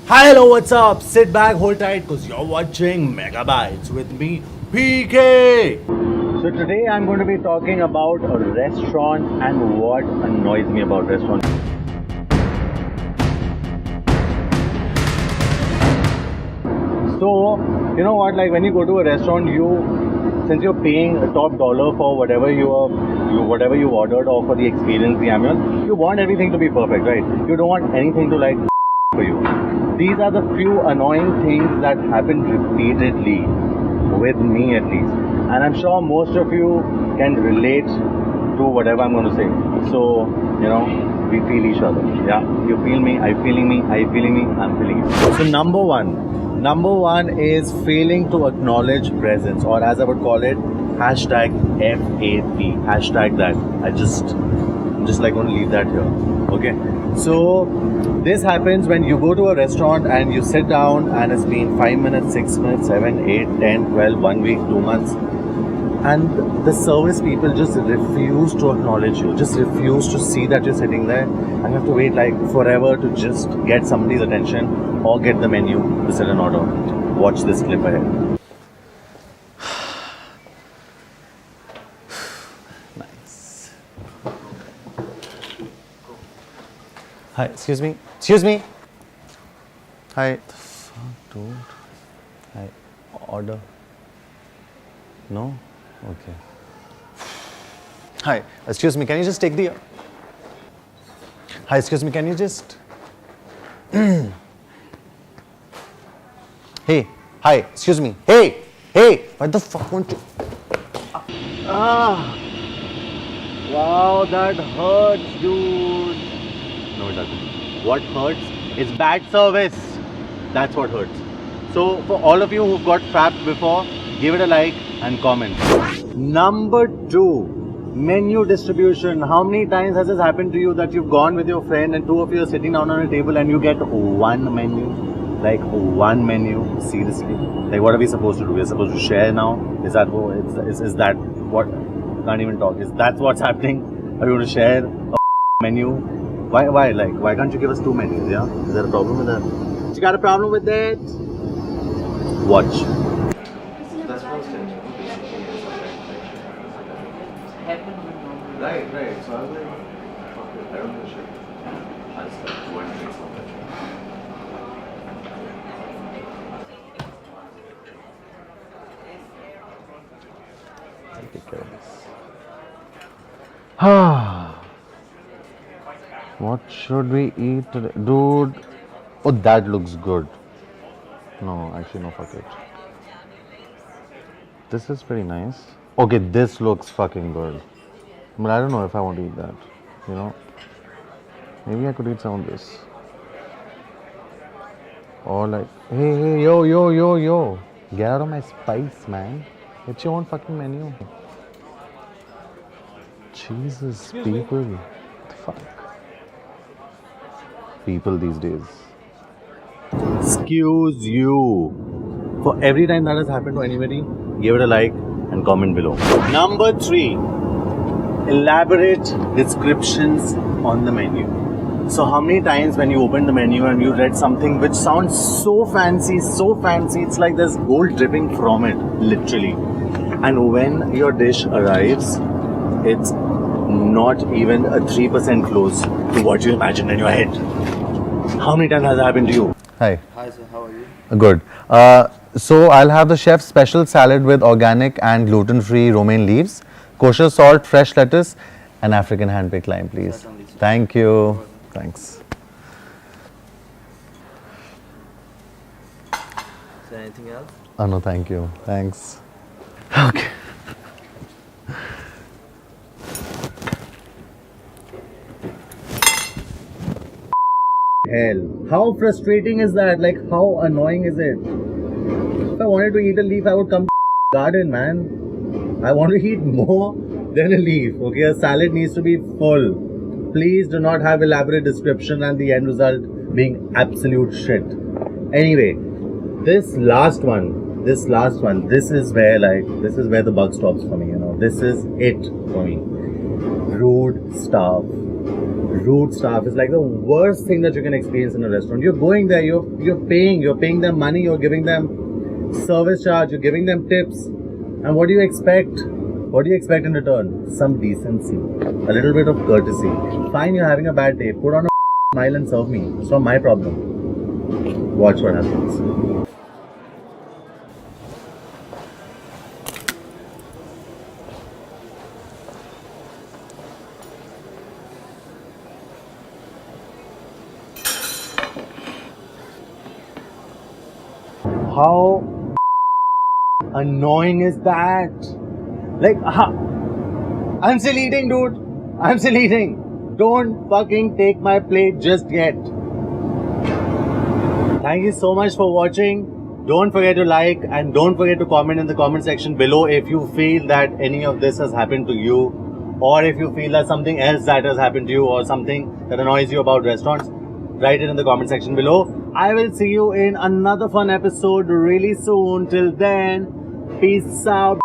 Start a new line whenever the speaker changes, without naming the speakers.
Hi, hello, what's up? Sit back, hold tight, because you're watching Megabytes with me, PK. So today I'm going to be talking about a restaurant and what annoys me about restaurants. So, you know what, like when you go to a restaurant, since you're paying a top dollar for whatever whatever you ordered or for the experience, the ambience, you want everything to be perfect, right? You don't want anything to like for you. These are the few annoying things that happen repeatedly, with me at least. And I'm sure most of you can relate to whatever I'm going to say. So, we feel each other. Yeah, you feel me, I feeling me, I feeling me, I'm feeling you. So number one is failing to acknowledge presence, or as I would call it, hashtag FAP. Hashtag that. I'm just like going to leave that here. Okay. So this happens when you go to a restaurant and you sit down and it's been 5 minutes, 6 minutes, 7, 8, 10, 12, 1 week, 2 months. And the service people just refuse to acknowledge you, just refuse to see that you're sitting there, and you have to wait like forever to just get somebody's attention or get the menu to sit and order. Watch this clip ahead. Nice. Hi, excuse me. Hi. The fuck, dude. Hi. Order. No? Okay. Hi, excuse me, can you just take the... Hi, excuse me, can you just... Hey, hi, excuse me. Hey, why the fuck won't you... Wow, that hurts, dude. No, it doesn't. What hurts is bad service. That's what hurts. So, for all of you who've got fapped before, give it a like and comment. Number 2, menu distribution. How many times has this happened to you that you've gone with your friend and two of you are sitting down on a table and you get one menu? Like one menu? Seriously? Like what are we supposed to do? We're supposed to share now? Is that what? Can't even talk. Is that what's happening? Are you going to share a menu? Why? Like, why can't you give us 2 menus? Yeah? Is there a problem with that? You got a problem with that? Watch.
That's first tension. Right. So I was like, fuck it, I don't give a shit. I'll start one drink from that.
Take care of this. What should we eat today? Dude. Oh, that looks good. No, actually, no, fuck it. This is pretty nice. Okay, this looks fucking good. But I don't know if I want to eat that. Maybe I could eat some of this. Or like, hey, yo. Get out of my spice, man. Get your own fucking menu. Jesus, people. What the fuck? People these days. Excuse you. For every time that has happened to anybody, give it a like and comment below. Number 3, elaborate descriptions on the menu. So how many times when you open the menu and you read something which sounds so fancy, it's like there's gold dripping from it, literally. And when your dish arrives, it's not even a 3% close to what you imagined in your head. How many times has that happened to you? Hi.
Hi sir, how are you?
Good. So I'll have the chef's special salad with organic and gluten-free romaine leaves, kosher salt, fresh lettuce, and African hand-picked lime, please.
Certainly, sir.
Thank you. Thanks.
Is there anything else?
Oh no, thank you. Thanks. Okay. Hell. How frustrating is that? Like, how annoying is it? If I wanted to eat a leaf, I would come to garden, man. I want to eat more than a leaf. Okay, a salad needs to be full. Please do not have elaborate description and the end result being absolute shit. Anyway, this last one, this is where the buck stops for me, This is it for me. Rude staff. rude staff is like the worst thing that you can experience in a restaurant. You're going there, you're paying them money, you're giving them service charge, you're giving them tips, and what do you expect? What do you expect in return? Some decency, a little bit of courtesy. Fine, you're having a bad day. Put on a smile and serve me. It's not my problem. Watch what happens. How annoying is that? Like, I'm still eating, dude. I'm still eating. Don't fucking take my plate just yet. Thank you so much for watching. Don't forget to like and don't forget to comment in the comment section below if you feel that any of this has happened to you, or if you feel that something else that has happened to you or something that annoys you about restaurants. Write it in the comment section below. I will see you in another fun episode really soon. Till then, peace out.